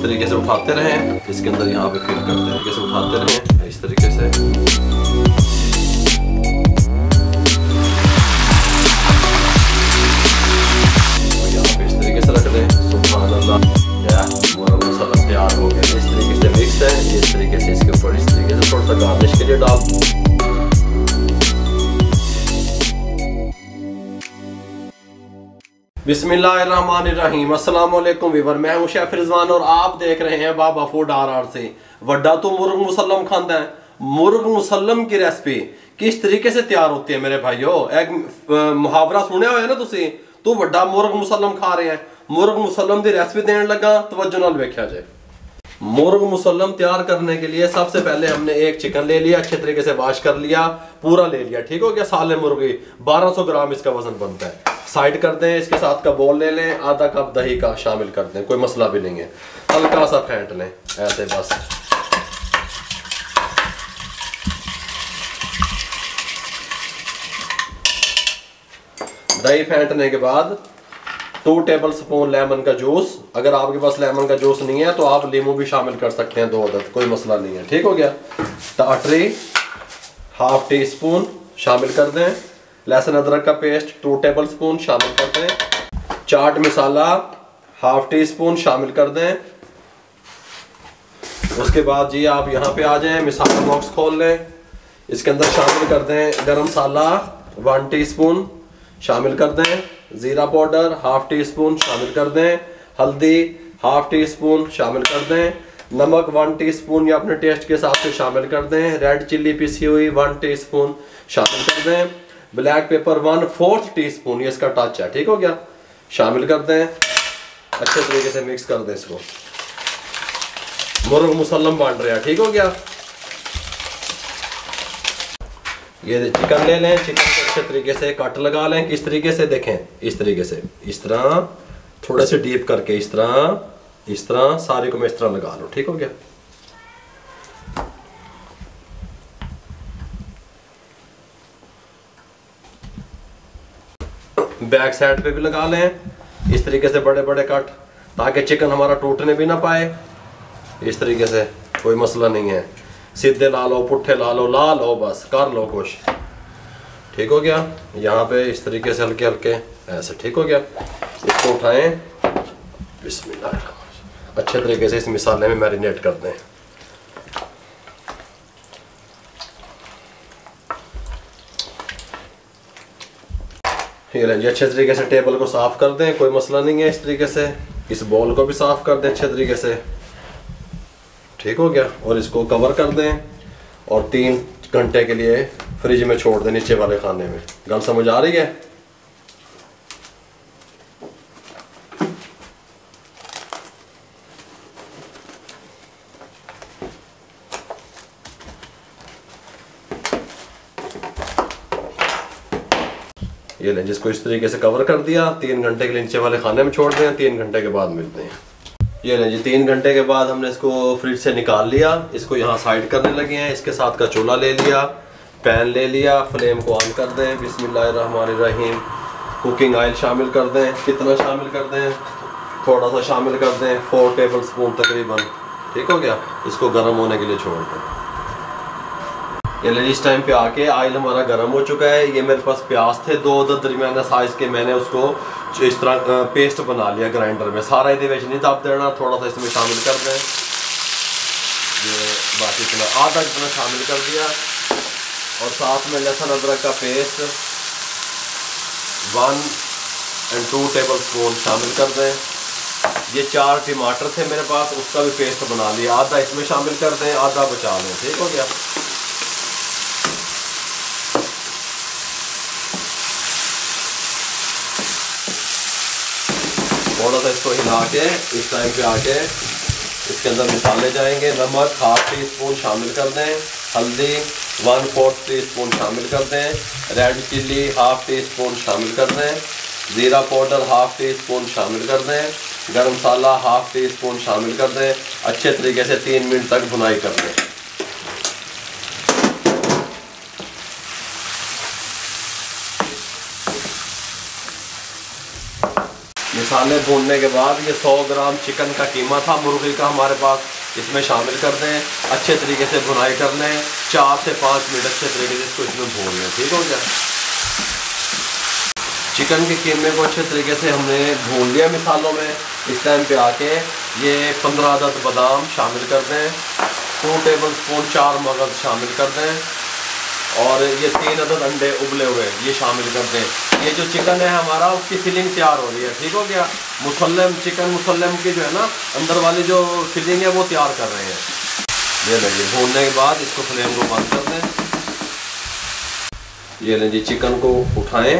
तरीके से उठाते रहें, इसके अंदर यहाँ पे फिल करते हैं, तरीके से उठाते रहें इस तरीके से। यहाँ पे इस तरीके से रख दें। सुभान अल्लाह, मोरग मुसल्लम तैयार हो गया। इस तरीके से मिक्स है, इस तरीके से इसके ऊपर इस तरीके से थोड़ा सा गार्निश के लिए डाल। बिस्मिल्लाहिर्रहमानिर्रहीम। अस्सलाम वालेकुम वीवर, मैं हूं शेफ रिजवान और आप देख रहे हैं बाबा फूड RR से। वड्डा तो मुर्ग मुसल्लम खांदा है। मुर्ग मुसल्लम की रेसिपी किस तरीके से तैयार होती है मेरे भाइयों? एक मुहावरा सुने हुआ है ना तुसी, तो वड्डा मुर्ग मुसल्लम खा रहे हैं। मुर्ग मुसल्लम की रेसिपी देने लगा, तवज्जो नाल वेख्या जाए। मुर्ग मुसल्लम तैयार करने के लिए सबसे पहले हमने एक चिकन ले लिया, अच्छे तरीके से वॉश कर लिया, पूरा ले लिया, ठीक हो गया। साले मुर्गी 1200 ग्राम इसका वजन बनता है। साइड कर दें। इसके साथ का बोल ले लें, आधा कप दही का शामिल कर दें, कोई मसला भी नहीं है। हल्का सा फेंट लें ऐसे बस। दही फेंटने के बाद 2 टेबल स्पून लेमन का जूस। अगर आपके पास लेमन का जूस नहीं है तो आप नींबू भी शामिल कर सकते हैं, 2 अदद, कोई मसला नहीं है, ठीक हो गया। टाटरी ½ टी स्पून शामिल कर दें। लहसुन अदरक का पेस्ट 2 टेबल स्पून शामिल कर दें। चाट मसाला ½ टी स्पून शामिल कर दें। उसके बाद जी आप यहाँ पे आ जाएं, मसाला बॉक्स खोल लें, इसके अंदर शामिल कर दें गरम मसाला 1 टीस्पून शामिल कर दें। ज़ीरा पाउडर ½ टी स्पून शामिल कर दें। हल्दी ½ टी स्पून शामिल कर दें। नमक 1 टीस्पून या अपने टेस्ट के हिसाब से शामिल कर दें। रेड चिल्ली पिसी हुई 1 टीस्पून शामिल कर दें। ब्लैक पेपर 1/4 टीस्पून, ये इसका टच है, ठीक हो गया, शामिल कर दें। अच्छे तरीके से मिक्स कर दें इसको। मुर्ग मुसल्लम बन रहा है, ठीक हो गया। ये चिकन ले लें, चिकन को अच्छे तरीके से कट लगा लें। किस तरीके से देखें, इस तरीके से, इस तरह थोड़े से डीप करके, इस तरह सारे को मैं इस तरह लगा लूं, ठीक हो गया। बैक साइड पे भी लगा लें इस तरीके से बड़े बड़े कट, ताकि चिकन हमारा टूटने भी ना पाए। इस तरीके से कोई मसला नहीं है, सीधे ला लो, पुट्ठे ला लो, बस कर लो कुछ, ठीक हो गया। यहाँ पे इस तरीके से हल्के हल्के ऐसे, ठीक हो गया। इसको उठाएं, बिस्मिल्लाह, अच्छे तरीके से इस मसाले में मैरिनेट कर दें। ये लें जी, अच्छे तरीके से टेबल को साफ कर दें, कोई मसला नहीं है। इस तरीके से इस बॉल को भी साफ कर दें अच्छे तरीके से, ठीक हो गया। और इसको कवर कर दें और 3 घंटे के लिए फ्रिज में छोड़ दें, नीचे वाले खाने में। गल समझ आ रही है? ये लें, जिसको इस तरीके से कवर कर दिया, 3 घंटे के लिए नीचे वाले खाने में छोड़ दें। 3 घंटे के बाद मिलते हैं। ये लें जी, 3 घंटे के बाद हमने इसको फ्रिज से निकाल लिया। इसको यहाँ साइड करने लगे हैं। इसके साथ का चूल्हा ले लिया, पैन ले लिया, फ्लेम को ऑन कर दें। बिस्मिल्लाहिर्रहमानिर्रहीम। कुकिंग ऑयल शामिल कर दें। कितना शामिल कर दें? थोड़ा सा शामिल कर दें, 4 टेबल स्पून तकरीबन, ठीक हो गया। इसको गर्म होने के लिए छोड़ दें। ये ले, इस टाइम पे आके ऑयल हमारा गर्म हो चुका है। ये मेरे पास प्याज थे 2 दरमियाना साइज के, मैंने उसको इस तरह पेस्ट बना लिया ग्राइंडर में। सारा ये नहीं दब देना, थोड़ा सा इसमें शामिल कर दें। ये बाकी इतना आधा इतना शामिल कर दिया। और साथ में लहसुन अदरक का पेस्ट 1 और 2 टेबल स्पून शामिल कर दें। ये 4 टमाटर थे मेरे पास, उसका भी पेस्ट बना लिया। आधा इसमें शामिल कर दें, आधा बचा लें, ठीक हो गया। थोड़ा सा इसको हिला के इस टाइम पे आके इसके अंदर मसाले जाएंगे। नमक ½ टीस्पून शामिल कर दें। हल्दी 1/4 टीस्पून शामिल कर दें। रेड चिल्ली ½ टीस्पून शामिल कर दें। ज़ीरा पाउडर ½ टीस्पून शामिल कर दें। गरम मसाला ½ टीस्पून शामिल कर दें। अच्छे तरीके से 3 मिनट तक भुनाई कर दें। मसाले भूनने के बाद ये 100 ग्राम चिकन का कीमा था मुर्गी का हमारे पास, इसमें शामिल कर दें। अच्छे तरीके से भुनाई कर लें, 4 से 5 मिनट अच्छे तरीके से इसको इसमें भून लें। ठीक हो गया। चिकन के कीमे को अच्छे तरीके से हमने भून लिया मिसालों में। इस टाइम पे आके ये 15 अदद बादाम शामिल कर दें, 2 टेबल स्पून 4 मगज शामिल कर दें, और ये 3 अदद अंडे उबले हुए ये शामिल कर दें। ये जो चिकन है हमारा उसकी फिलिंग तैयार हो रही है। ठीक हो गया। मुसल्लम चिकन मुसल्लम की जो है ना अंदर वाली जो फिलिंग है वो तैयार कर रहे हैं। ये लीजिए भूनने के बाद इसको फ्लेम को बंद कर दें। ये लीजिए चिकन को उठाएं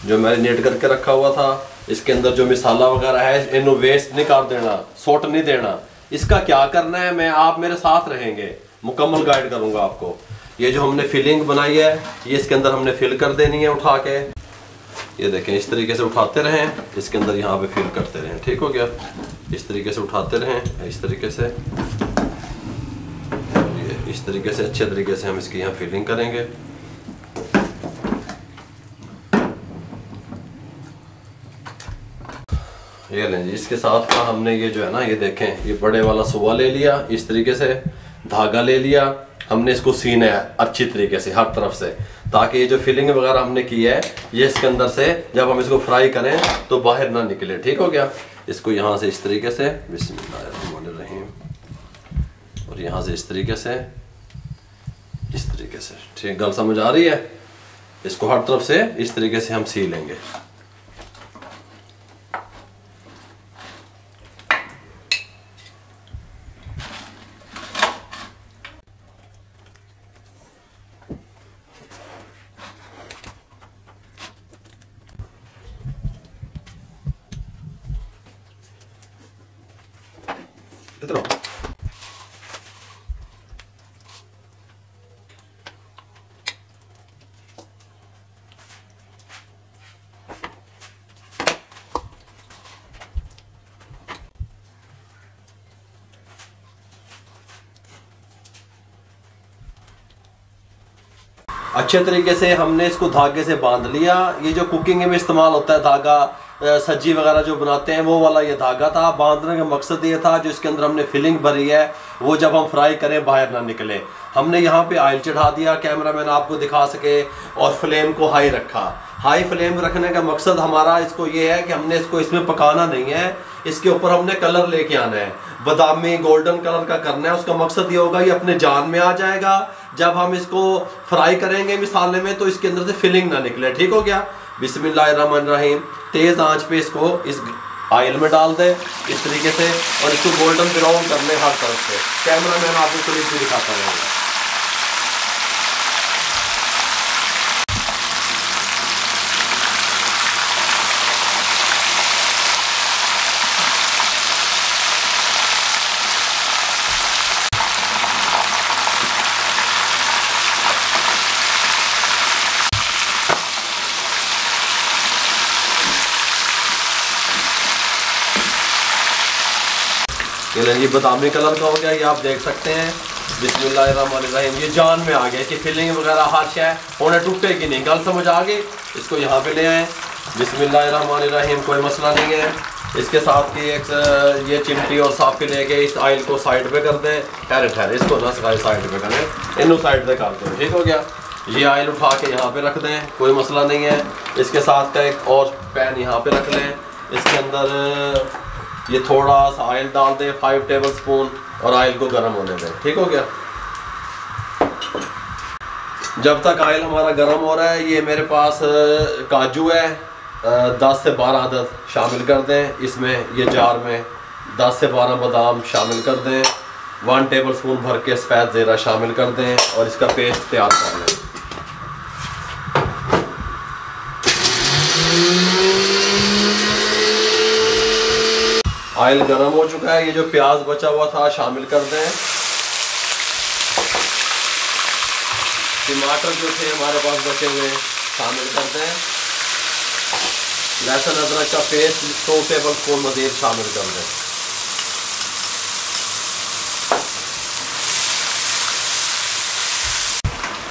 जो मैरिनेट करके रखा हुआ था, इसके अंदर जो मिसाला वगैरह है इन्हें वेस्ट नहीं कर देना, सोट नहीं देना। इसका क्या करना है, मैं आप मेरे साथ रहेंगे, मुकम्मल गाइड करूंगा आपको। ये जो हमने फिलिंग बनाई है ये इसके अंदर हमने फिल कर देनी है उठा के। ये देखें इस तरीके से उठाते रहें, इसके अंदर यहाँ पे फिल करते रहें। ठीक हो गया। इस तरीके से उठाते रहें, इस तरीके से, ये इस तरीके से अच्छे तरीके से हम इसकी यहाँ फिलिंग करेंगे। ये लें जी, इसके साथ का हमने ये जो है ना, ये देखें ये बड़े वाला सुवा ले लिया, इस तरीके से धागा ले लिया, हमने इसको सीना है अच्छी तरीके से हर तरफ से, ताकि ये जो फिलिंग वगैरह हमने की है ये इसके अंदर से जब हम इसको फ्राई करें तो बाहर ना निकले। ठीक हो गया। इसको यहाँ से इस तरीके से बिस्मिल्लाहिर्रहमानिर्रहीम, और यहाँ से इस तरीके से, इस तरीके से। ठीक, गल समझ आ रही है। इसको हर तरफ से इस तरीके से हम सी लेंगे। इतना अच्छे तरीके से हमने इसको धागे से बांध लिया। ये जो कुकिंग में इस्तेमाल होता है धागा, सब्जी वगैरह जो बनाते हैं वो वाला ये धागा था। बांधने का मकसद ये था जो इसके अंदर हमने फिलिंग भरी है वो जब हम फ्राई करें बाहर ना निकले। हमने यहाँ पे ऑयल चढ़ा दिया, कैमरामैन आपको दिखा सके, और फ्लेम को हाई रखा। हाई फ्लेम रखने का मकसद हमारा इसको ये है कि हमने इसको इसमें पकाना नहीं है, इसके ऊपर हमने कलर लेके आना है, बादामी गोल्डन कलर का करना है। उसका मकसद ये होगा ये अपने जान में आ जाएगा। जब हम इसको फ्राई करेंगे मिसाले में तो इसके अंदर से फिलिंग ना निकले। ठीक हो गया। बिस्मिल्लाहिर्रहमानिर्रहीम। तेज़ आंच पे इसको इस ऑयल में डाल दे इस तरीके से, और इसको गोल्डन ब्राउन करने हर तरफ से। कैमरामैन आपको क्लिप भी दिखाता रहेगा। ये बादामी कलर का हो गया, ये आप देख सकते हैं। बिस्मिल्लाहिर्रहमानिर्रहीम। ये जान में आ गया कि फिलिंग वगैरह हर शय होने टूटेगी नहीं। गल समझ आ गई। इसको यहाँ पे ले आए। बिस्मिल्लाहिर्रहमानिर्रहीम। कोई मसला नहीं है। इसके साथ की एक ये चिमटी और साफी लेके इस ऑयल को साइड पे कर दें। ठहरे ठहरे, इसको ना साइड पे करें, इन्हों साइड पे कर दें। ठीक हो गया। ये ऑयल उठा के यहाँ पे रख दें, कोई मसला नहीं है। इसके साथ का एक और पैन यहाँ पे रख लें, इसके अंदर ये थोड़ा सा ऑयल डाल दें 5 टेबल स्पून, और ऑयल को गर्म होने दें। ठीक हो गया। जब तक ऑयल हमारा गर्म हो रहा है, ये मेरे पास काजू है 10 से 12 अदद शामिल कर दें इसमें। ये जार में 10 से 12 बादाम शामिल कर दें। 1 टेबल स्पून भर के सफ़ेद ज़ीरा शामिल कर दें, और इसका पेस्ट तैयार कर लें। ऑयल गर्म हो चुका है। ये जो प्याज बचा हुआ था शामिल कर दें। टमाटर जो थे हमारे पास बचे हुए शामिल कर दें। लहसुन अदरक का पेस्ट 2 टेबल स्पून मज़ीद शामिल कर दें।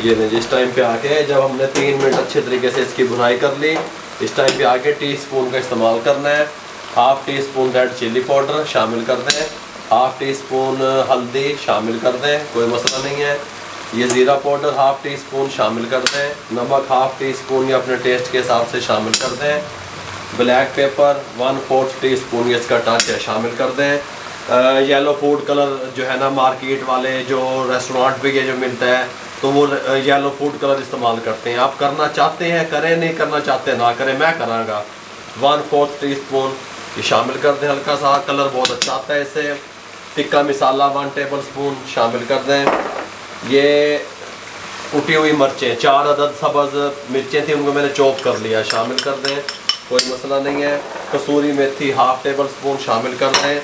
ये नहीं, इस टाइम पे आके जब हमने 3 मिनट अच्छे तरीके से इसकी भुनाई कर ली, इस टाइम पे आके टीस्पून का इस्तेमाल करना है। Half tea spoon red chilli powder शामिल कर दें, हाफ़ टी स्पून हल्दी शामिल कर दें, कोई मसला नहीं है। ये ज़ीरा पाउडर हाफ़ टी स्पून शामिल कर दें, नमक हाफ़ टी स्पून या अपने टेस्ट के हिसाब से शामिल कर दें, ब्लैक पेपर 1/4 टी स्पून ये इसका टच है शामिल कर दें। येलो फूड कलर जो है ना मार्केट वाले जो रेस्टोरेंट पे ये जो मिलता है तो वो येलो फूड कलर इस्तेमाल करते हैं। आप करना चाहते हैं करें, नहीं करना चाहते ना करें, मैं कराँगा। 1/4 टी स्पून ये शामिल कर दें, हल्का सा कलर बहुत अच्छा आता है इससे। टिक्का मसाला 1 टेबल स्पून शामिल कर दें। ये कुटी हुई मिर्चें 4 अदद सब्ज़ मिर्चें थी, उनको मैंने चॉप कर लिया, शामिल कर दें, कोई मसला नहीं है। कसूरी मेथी हाफ़ टेबल स्पून शामिल कर दें।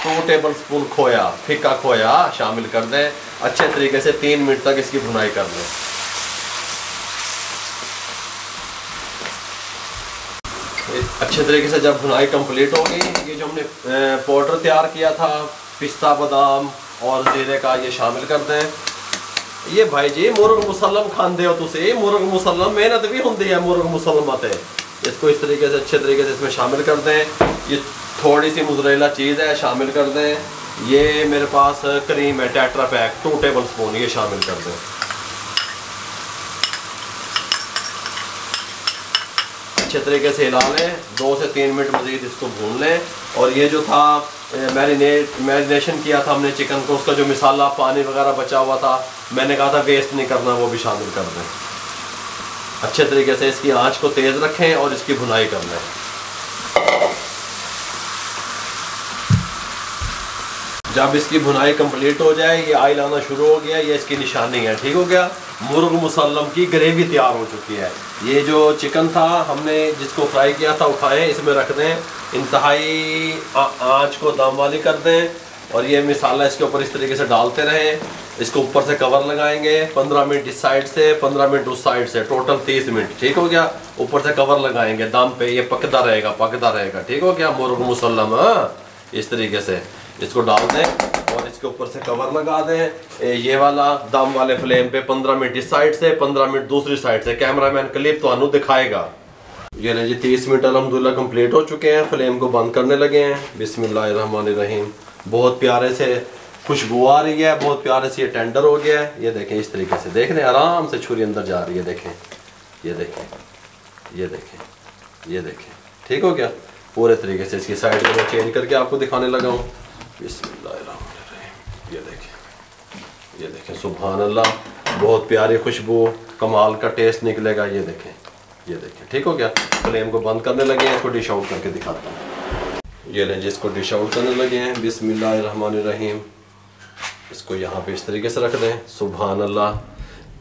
2 टेबल स्पून खोया, फिका खोया शामिल कर दें। अच्छे तरीके से 3 मिनट तक इसकी भुनाई कर लें। अच्छे तरीके से जब भुनाई कंप्लीट हो गई, ये जो हमने पाउडर तैयार किया था पिस्ता बादाम और ज़ीरे का, ये शामिल कर दें। ये भाई जी मुर्ग मुसल्लम खाते हो तुसी, मुर्ग मुसल्लम मेहनत भी होती है, मुर्ग मुसल्लम है। इसको इस तरीके से अच्छे तरीके से इसमें शामिल कर दें। ये थोड़ी सी मोज़रेला चीज़ है, शामिल कर दें। ये मेरे पास क्रीम है टेट्रा पैक 2 टेबल स्पून, ये शामिल कर दें। अच्छे तरीके से हिला लें, 2 से 3 मिनट मज़ीद इसको भून लें। और ये जो था मैरिनेशन किया था हमने चिकन को, उसका जो मसाला पानी वगैरह बचा हुआ था, मैंने कहा था वेस्ट नहीं करना, वो भी शामिल कर दें। अच्छे तरीके से इसकी आंच को तेज़ रखें और इसकी भुनाई कर लें। जब इसकी भुनाई कंप्लीट हो जाए, ये ऑयल आना शुरू हो गया, ये इसकी निशानी है, ठीक हो गया। मुर्ग मुसल्लम की ग्रेवी तैयार हो चुकी है। ये जो चिकन था हमने जिसको फ्राई किया था उठाएं, इसमें रख दें, इंतहाई आंच को दम वाली कर दें और ये मसाला इसके ऊपर इस तरीके से डालते रहें। इसको ऊपर से कवर लगाएंगे, 15 मिनट इस साइड से 15 मिनट उस साइड से, टोटल 30 मिनट, ठीक हो गया। ऊपर से कवर लगाएंगे दम पे, ये पकता रहेगा, ठीक हो गया मुर्ग मुसल्लम। हाँ, इस तरीके से इसको डाल दें और इसके ऊपर से कवर लगा दें। ये वाला दम वाले फ्लेम पे 15 मिनट इस साइड से 15 मिनट दूसरी साइड से, कैमरामैन क्लिप तो दिखाएगा। ये नहीं जी 30 मिनट अल्हम्दुलिल्लाह कंप्लीट हो चुके हैं। फ्लेम को बंद करने लगे हैं। बिस्मिल्लाहिर्रहमानिर्रहीम। बहुत प्यारे से खुशबू आ रही है, बहुत प्यारे से ये टेंडर हो गया है। ये देखें इस तरीके से, देख रहे हैं आराम से छुरी अंदर जा रही है, देखें, ये देखें, ये देखें, ये देखें, ठीक हो गया। पूरे तरीके से इसकी साइड को मैं चेंज करके आपको दिखाने लगा हूँ। बिस्मिल्लाहिर्रहमानिर्रहीम। ये देखें, ये देखें, सुभान अल्लाह, बहुत प्यारी खुशबू, कमाल का टेस्ट निकलेगा। ये देखें, ये देखें, ठीक हो गया। फ्लेम को बंद करने लगे हैं, इसको डिश आउट करके दिखाता हूँ। ये लें जिसको डिश आउट करने लगे हैं। बिस्मिल्लाहिर्रहमानिर्रहीम। इसको यहाँ पे इस तरीके से रख दें। सुभान अल्लाह।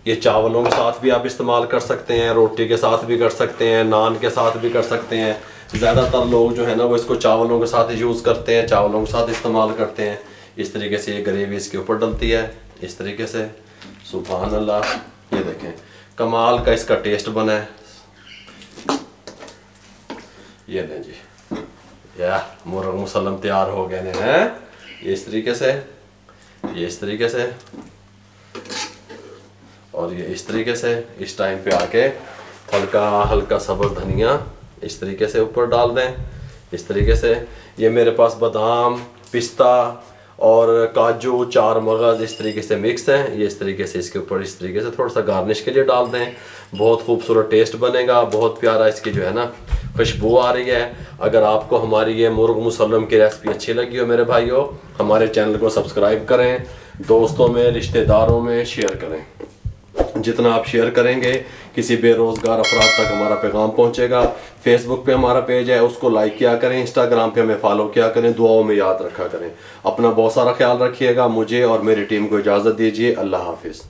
ये चावलों के साथ भी आप इस्तेमाल कर सकते हैं, रोटी के साथ भी कर सकते हैं, नान के साथ भी कर सकते हैं। ज़्यादातर लोग जो है ना वो इसको चावलों के साथ यूज़ करते हैं, चावलों के साथ इस्तेमाल करते हैं। इस तरीके से ये ग्रेवी इसके ऊपर डलती है, इस तरीके से। सुभान अल्लाह। ये देखें कमाल का इसका टेस्ट बना है। ये लें जी, या मुर्ग मुसल्लम तैयार हो गए हैं। ये इस तरीके से, ये इस तरीके से और ये इस तरीके से। इस टाइम पे आके हल्का हल्का सब्ज़ धनिया इस तरीके से ऊपर डाल दें, इस तरीके से। ये मेरे पास बादाम, पिस्ता और काजू, 4 मगज़ इस तरीके से मिक्स हैं। ये इस तरीके से इसके ऊपर इस तरीके से थोड़ा सा गार्निश के लिए डाल दें। बहुत खूबसूरत टेस्ट बनेगा, बहुत प्यारा इसकी जो है ना खुशबू आ रही है। अगर आपको हमारी ये मुर्ग मुसल्लम की रेसिपी अच्छी लगी हो मेरे भाइयों, हमारे चैनल को सब्सक्राइब करें, दोस्तों में रिश्तेदारों में शेयर करें। जितना आप शेयर करेंगे किसी बेरोज़गार अफराद तक हमारा पैगाम पहुंचेगा। फेसबुक पे हमारा पेज है, उसको लाइक किया करें, इंस्टाग्राम पे हमें फॉलो किया करें, दुआओं में याद रखा करें। अपना बहुत सारा ख्याल रखिएगा। मुझे और मेरी टीम को इजाज़त दीजिए। अल्लाह हाफिज़।